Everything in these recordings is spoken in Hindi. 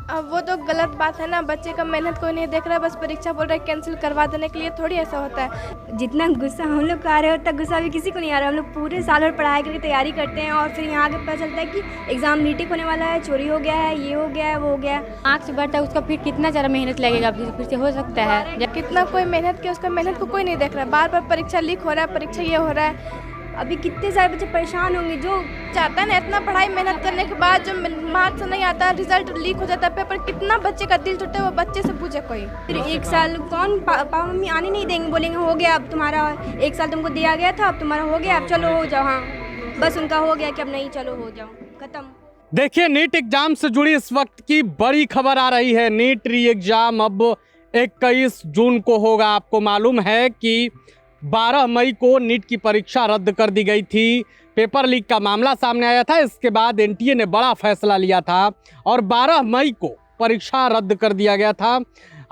अब वो तो गलत बात है ना, बच्चे का मेहनत कोई नहीं देख रहा है, बस परीक्षा बोल रहा है कैंसिल करवा देने के लिए, थोड़ी ऐसा होता है। जितना गुस्सा हम लोग को आ रहा है उतना गुस्सा भी किसी को नहीं आ रहा है। हम लोग पूरे साल और पढ़ाई करके तैयारी करते हैं और फिर यहाँ आके पता चलता है कि एग्ज़ाम रीटेक होने वाला है, चोरी हो गया है, ये हो गया है, वो हो गया है। मार्क्स बढ़ता है उसका फिर कितना ज़्यादा मेहनत लगेगा, फिर से हो सकता है। जब कितना कोई मेहनत किया उसका मेहनत को कोई नहीं देख रहा है, बार बार परीक्षा लीक हो रहा है, परीक्षा ये हो रहा है। अभी कितने सारे बच्चे परेशान होंगे जो चाहता है ना, इतना पढ़ाई मेहनत करने के बाद जो मार्क्स नहीं आता, रिजल्ट लीक हो जाता है पेपर, कितना बच्चे का दिल टूटे, वो बच्चे से पूछे कोई। फिर एक साल कौन पापा मम्मी आने नहीं देंगे, बोलेंगे हो गया अब तुम्हारा, एक साल तुमको दिया गया था, अब तुम्हारा हो गया, अब चलो हो जाओ। हाँ, बस उनका हो गया कि अब नहीं, चलो हो जाओ, खत्म। देखिए, नीट एग्जाम से जुड़ी इस वक्त की बड़ी खबर आ रही है। नीट री एग्जाम अब 21 जून को होगा। आपको मालूम है कि 12 मई को नीट की परीक्षा रद्द कर दी गई थी। पेपर लीक का मामला सामने आया था। इसके बाद एनटीए ने बड़ा फैसला लिया था और 12 मई को परीक्षा रद्द कर दिया गया था।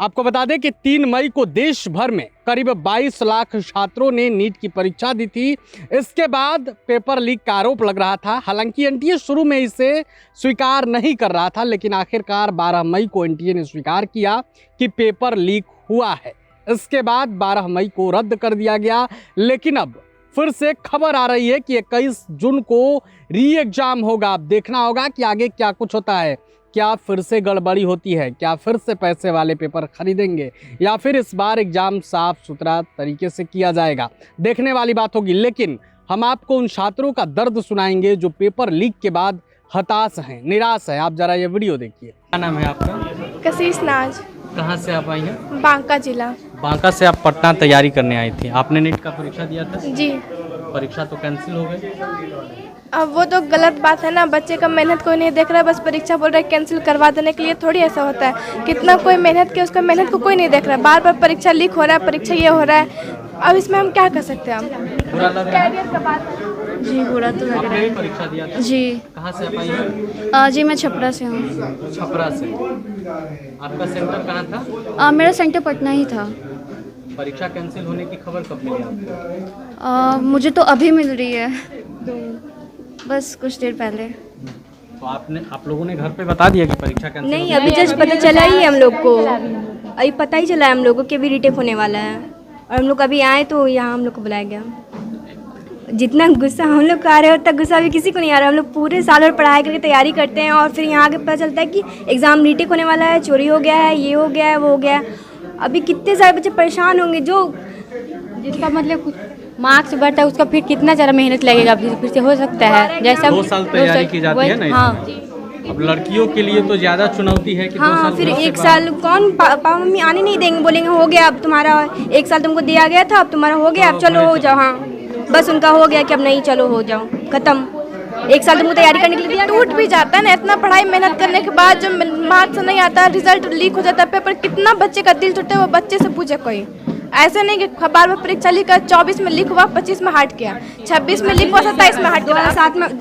आपको बता दें कि 3 मई को देश भर में करीब 22 लाख छात्रों ने नीट की परीक्षा दी थी। इसके बाद पेपर लीक का आरोप लग रहा था। हालांकि एनटीए शुरू में इसे स्वीकार नहीं कर रहा था, लेकिन आखिरकार 12 मई को एनटीए ने स्वीकार किया कि पेपर लीक हुआ है। इसके बाद 12 मई को रद्द कर दिया गया। लेकिन अब फिर से खबर आ रही है कि 21 जून को री एग्जाम होगा। अब देखना होगा कि आगे क्या कुछ होता है। क्या फिर से गड़बड़ी होती है, क्या फिर से पैसे वाले पेपर खरीदेंगे, या फिर इस बार एग्जाम साफ सुथरा तरीके से किया जाएगा, देखने वाली बात होगी। लेकिन हम आपको उन छात्रों का दर्द सुनाएंगे जो पेपर लीक के बाद हताश हैं, निराश हैं। आप जरा ये वीडियो देखिए। क्या नाम है आपका? कशिश नाज। कहाँ से आप आई हैं? बांका जिला। बांका से आप पटना तैयारी करने आई थी। आपने नीट का परीक्षा दिया था? जी। परीक्षा तो कैंसिल हो गई। अब वो तो गलत बात है ना, बच्चे का मेहनत कोई नहीं देख रहा है, बस परीक्षा बोल रहा है कैंसिल करवा देने के लिए, थोड़ी ऐसा होता है। कितना कोई मेहनत किया उसका मेहनत को कोई नहीं देख रहा है, बार बार परीक्षा लीक हो रहा है, परीक्षा ये हो रहा है। अब इसमें हम क्या कर सकते हैं? बुरा लग रहा है? कैरियर का बात है। जी बुरा तो लग आपने रहा भी परीक्षा दिया था? जी। कहाँ से आप आई हैं? जी मैं छपरा से हूँ। छपरा से। आपका सेंटर कहाँ था? मेरा सेंटर पटना ही था। परीक्षा कैंसिल होने की खबर कब मिली आपको? मुझे तो अभी मिल रही है, बस कुछ देर पहले। तो आप लोगों ने घर पे बता दिया कि परीक्षा कैंसिल? नहीं, अभी जस्ट पता चला ही है हम लोग को, अभी पता ही चला है हम लोग को कि अभी रीटेक होने वाला है। और हम लोग अभी आए तो यहाँ हम लोग को बुलाया गया। जितना गुस्सा हम लोग को आ रहा है उतना गुस्सा भी किसी को नहीं आ रहा है। हम लोग पूरे साल और पढ़ाई करके तैयारी करते हैं और फिर यहाँ आके पता चलता है कि एग्ज़ाम रीटेक होने वाला है, चोरी हो गया है, ये हो गया है, वो हो गया है। अभी कितने सारे बच्चे परेशान होंगे जो जिसका मतलब मार्क्स बढ़ता है उसका फिर कितना ज़्यादा मेहनत लगेगा, फिर से हो सकता है। जैसा 2 साल तैयारी की जाती है ना। हाँ। अब लड़कियों के लिए तो ज़्यादा चुनौती है कि 2 हाँ, साल फिर घर से एक बाहर। साल कौन पापा मम्मी आने नहीं देंगे, बोलेंगे हो गया अब तुम्हारा, एक साल तुमको दिया गया था, अब तुम्हारा हो गया, अब चलो हो जाओ। हाँ, बस उनका हो गया कि अब नहीं, चलो हो जाओ, खत्म। एक साल तुमको तैयारी करने के लिए टूट भी जाता है ना, इतना पढ़ाई मेहनत करने के बाद जो मार्क्स नहीं आता, रिजल्ट लीक हो जाता है पेपर, कितना बच्चे का दिल टूटे, वो बच्चे से पूछे कोई। ऐसे नहीं कि बार बार परीक्षा लीक कर, 24 में लीक हुआ, 25 में हार्ड किया, 26 में लीक हुआ, 27 में हार्ड किया।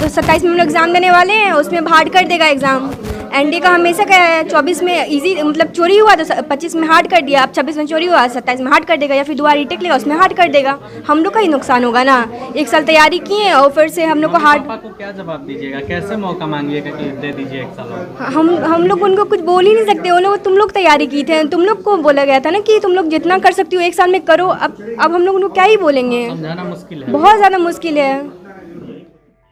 27 में हम लोग एग्जाम देने वाले हैं, उसमें हार्ड कर देगा एग्जाम। एनडीए का हमेशा का 24 में इजी, मतलब चोरी हुआ तो 25 में हार्ड कर दिया, अब 26 में चोरी हुआ 27 में हार्ड कर देगा, या फिर दोबारा रीटेक लेगा उसमें हार्ड कर देगा। हम लोग का ही नुकसान होगा ना। एक साल तैयारी किए और फिर से हम लोग को हार्ड। पापा को क्या जवाब दीजिएगा? कैसे मौका मांगिएगा कि दे दीजिए एक साल और? हम लोग उनको कुछ बोल ही नहीं सकते। वो लोग, तुम लोग तैयारी की थे, तुम लोग को बोला गया था ना कि तुम लोग जितना कर सकती हो एक साल में करो। अब हम लोग उनको क्या ही बोलेंगे, समझाना मुश्किल है, बहुत ज़्यादा मुश्किल है।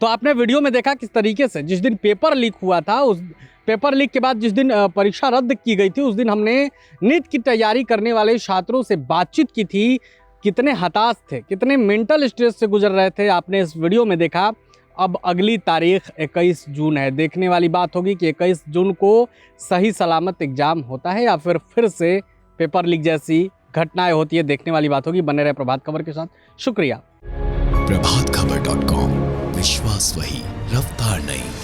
तो आपने वीडियो में देखा किस तरीके से जिस दिन पेपर लीक हुआ था, उस पेपर लीक के बाद जिस दिन परीक्षा रद्द की गई थी, उस दिन हमने नीट की तैयारी करने वाले छात्रों से बातचीत की थी। कितने हताश थे, कितने मेंटल स्ट्रेस से गुजर रहे थे, आपने इस वीडियो में देखा। अब अगली तारीख 21 जून है। देखने वाली बात होगी कि 21 जून को सही सलामत एग्जाम होता है या फिर से पेपर लीक जैसी घटनाएं होती है। देखने वाली बात होगी। बने रहे प्रभात खबर के साथ। शुक्रिया। प्रभातखबर.com, विश्वास वही, रफ्तार नहीं।